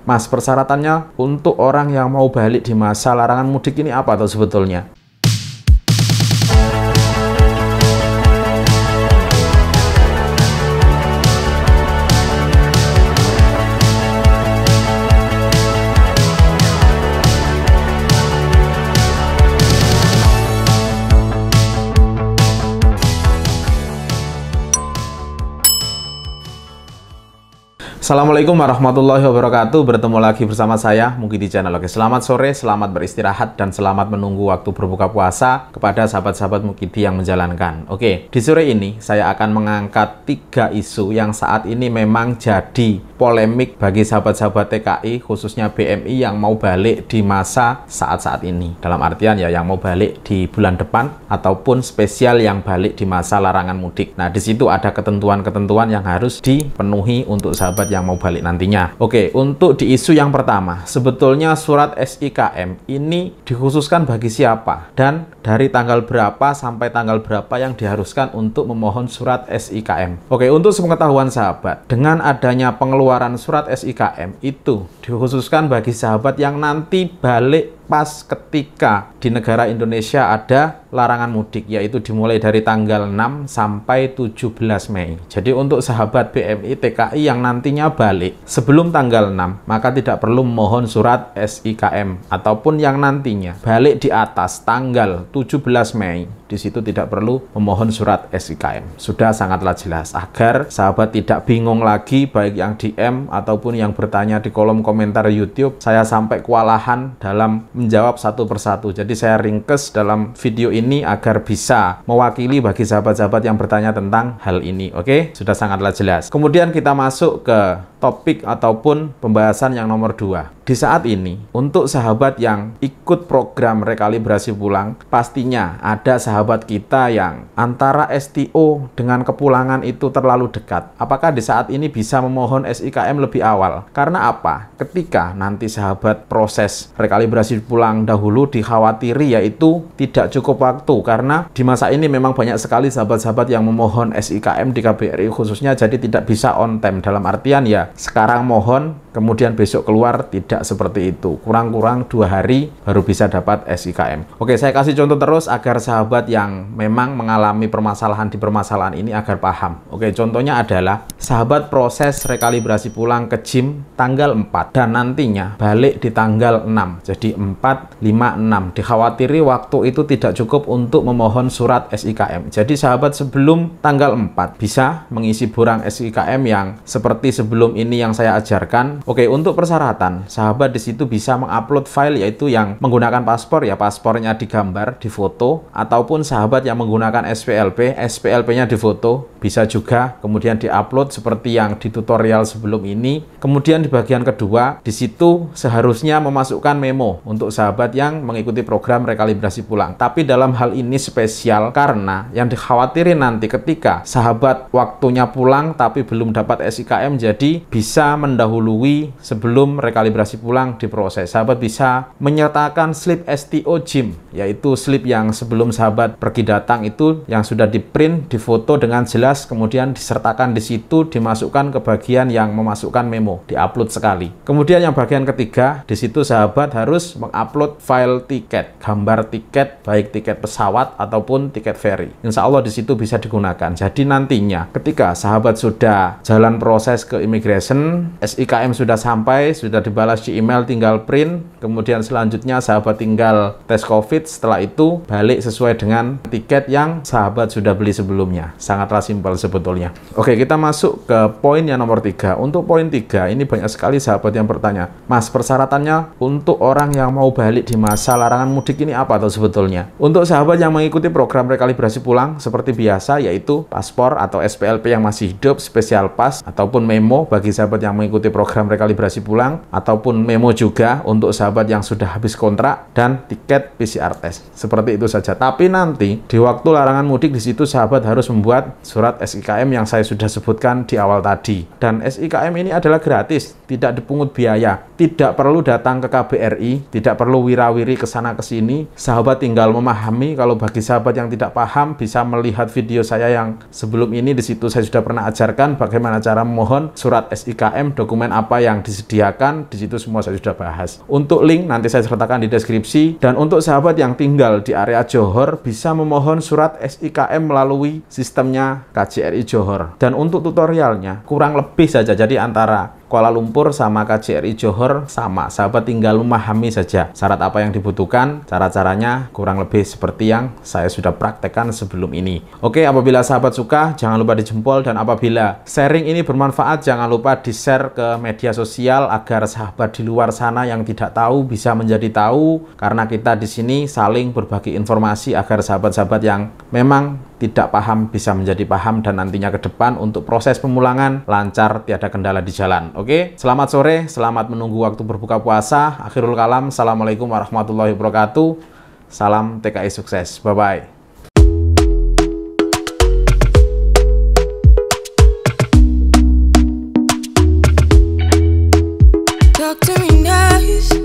Mas, persyaratannya untuk orang yang mau balik di masa larangan mudik ini apa tuh sebetulnya? Assalamualaikum warahmatullahi wabarakatuh. Bertemu lagi bersama saya Mugi di channel. Oke, selamat sore, selamat beristirahat, dan selamat menunggu waktu berbuka puasa kepada sahabat-sahabat Mukidi yang menjalankan. Oke, di sore ini saya akan mengangkat 3 isu yang saat ini memang jadi polemik bagi sahabat-sahabat TKI, khususnya BMI yang mau balik di masa saat-saat ini. Dalam artian ya yang mau balik di bulan depan ataupun spesial yang balik di masa larangan mudik. Nah, di situ ada ketentuan-ketentuan yang harus dipenuhi untuk sahabat yang mau balik nantinya. Oke, untuk di isu yang pertama, sebetulnya surat SIKM ini dikhususkan bagi siapa dan dari tanggal berapa sampai tanggal berapa yang diharuskan untuk memohon surat SIKM. Oke, untuk sepengetahuan sahabat, dengan adanya pengeluaran surat SIKM itu dikhususkan bagi sahabat yang nanti balik pas ketika di negara Indonesia ada larangan mudik, yaitu dimulai dari tanggal 6 sampai 17 Mei. Jadi untuk sahabat BMI TKI yang nantinya balik sebelum tanggal 6, maka tidak perlu memohon surat SIKM, ataupun yang nantinya balik di atas tanggal 17 Mei, di situ tidak perlu memohon surat SIKM. Sudah sangatlah jelas, agar sahabat tidak bingung lagi, baik yang DM ataupun yang bertanya di kolom komentar YouTube. Saya sampai kewalahan dalam menjawab satu persatu. Jadi saya ringkes dalam video ini agar bisa mewakili bagi sahabat-sahabat yang bertanya tentang hal ini. Oke, sudah sangatlah jelas. Kemudian kita masuk ke topik ataupun pembahasan yang nomor 2. Di saat ini, untuk sahabat yang ikut program rekalibrasi pulang, pastinya ada sahabat kita yang antara STO dengan kepulangan itu terlalu dekat. Apakah di saat ini bisa memohon SIKM lebih awal? Karena apa? Ketika nanti sahabat proses rekalibrasi pulang dahulu, dikhawatiri yaitu tidak cukup waktu, karena di masa ini memang banyak sekali sahabat-sahabat yang memohon SIKM di KBRI khususnya, jadi tidak bisa on time. Dalam artian ya, sekarang mohon, kemudian besok keluar, tidak seperti itu. Kurang-kurang 2 hari baru bisa dapat SIKM. Oke, saya kasih contoh terus agar sahabat yang memang mengalami permasalahan di permasalahan ini agar paham. Oke, contohnya adalah sahabat proses rekalibrasi pulang ke gym tanggal 4 dan nantinya balik di tanggal 6. Jadi 4, 5, 6. Dikhawatiri waktu itu tidak cukup untuk memohon surat SIKM. Jadi sahabat sebelum tanggal 4 bisa mengisi borang SIKM yang seperti sebelum ini yang saya ajarkan. Oke, untuk persyaratan, sahabat di situ bisa mengupload file yaitu yang menggunakan paspor, ya paspornya digambar, difoto, ataupun sahabat yang menggunakan SPLP, SPLP-nya difoto, bisa juga kemudian diupload seperti yang di tutorial sebelum ini. Kemudian di bagian kedua, di situ seharusnya memasukkan memo untuk sahabat yang mengikuti program rekalibrasi pulang. Tapi dalam hal ini spesial karena yang dikhawatirin nanti ketika sahabat waktunya pulang tapi belum dapat SIKM, jadi bisa mendahului sebelum rekalibrasi pulang diproses. Sahabat bisa menyertakan slip STO gym, yaitu slip yang sebelum sahabat pergi datang itu yang sudah di print, difoto dengan jelas, kemudian disertakan di situ, dimasukkan ke bagian yang memasukkan memo, diupload sekali. Kemudian yang bagian ketiga, di situ sahabat harus mengupload file tiket, gambar tiket, baik tiket pesawat ataupun tiket ferry. Insya Allah di situ bisa digunakan. Jadi nantinya ketika sahabat sudah jalan proses ke immigration, SIKM sudah sampai, sudah dibalas di email, tinggal print, kemudian selanjutnya sahabat tinggal tes COVID, setelah itu balik sesuai dengan tiket yang sahabat sudah beli sebelumnya. Sangatlah simpel sebetulnya. Oke, kita masuk ke poin yang nomor 3. Untuk poin 3, ini banyak sekali sahabat yang bertanya, Mas, persyaratannya untuk orang yang mau balik di masa larangan mudik ini apa tuh sebetulnya? Untuk sahabat yang mengikuti program rekalibrasi pulang seperti biasa, yaitu paspor atau SPLP yang masih hidup, spesial pas, ataupun memo bagi sahabat yang mengikuti program rekalibrasi pulang, ataupun memo juga untuk sahabat yang sudah habis kontrak, dan tiket PCR test. Seperti itu saja. Tapi nanti di waktu larangan mudik, di situ sahabat harus membuat surat SIKM yang saya sudah sebutkan di awal tadi. Dan SIKM ini adalah gratis, tidak dipungut pungut biaya. Tidak perlu datang ke KBRI, tidak perlu wirawiri ke sana ke sini. Sahabat tinggal memahami. Kalau bagi sahabat yang tidak paham, bisa melihat video saya yang sebelum ini. Di situ saya sudah pernah ajarkan bagaimana cara memohon surat SIKM, dokumen apa yang disediakan. Di situ semua saya sudah bahas. Untuk link nanti saya sertakan di deskripsi. Dan untuk sahabat yang tinggal di area Johor, bisa memohon surat SIKM melalui sistemnya KJRI Johor. Dan untuk tutorialnya kurang lebih saja, jadi antara Kuala Lumpur sama KJRI Johor sama. Sahabat tinggal memahami saja syarat apa yang dibutuhkan, cara-caranya kurang lebih seperti yang saya sudah praktekkan sebelum ini. Oke, apabila sahabat suka, jangan lupa dijempol, dan apabila sharing ini bermanfaat, jangan lupa di-share ke media sosial agar sahabat di luar sana yang tidak tahu bisa menjadi tahu, karena kita di sini saling berbagi informasi agar sahabat-sahabat yang memang tidak paham bisa menjadi paham, dan nantinya ke depan untuk proses pemulangan lancar, tiada kendala di jalan. Oke, selamat sore, selamat menunggu waktu berbuka puasa. Akhirul kalam, assalamualaikum warahmatullahi wabarakatuh. Salam TKI sukses, bye-bye. Talk to me nice.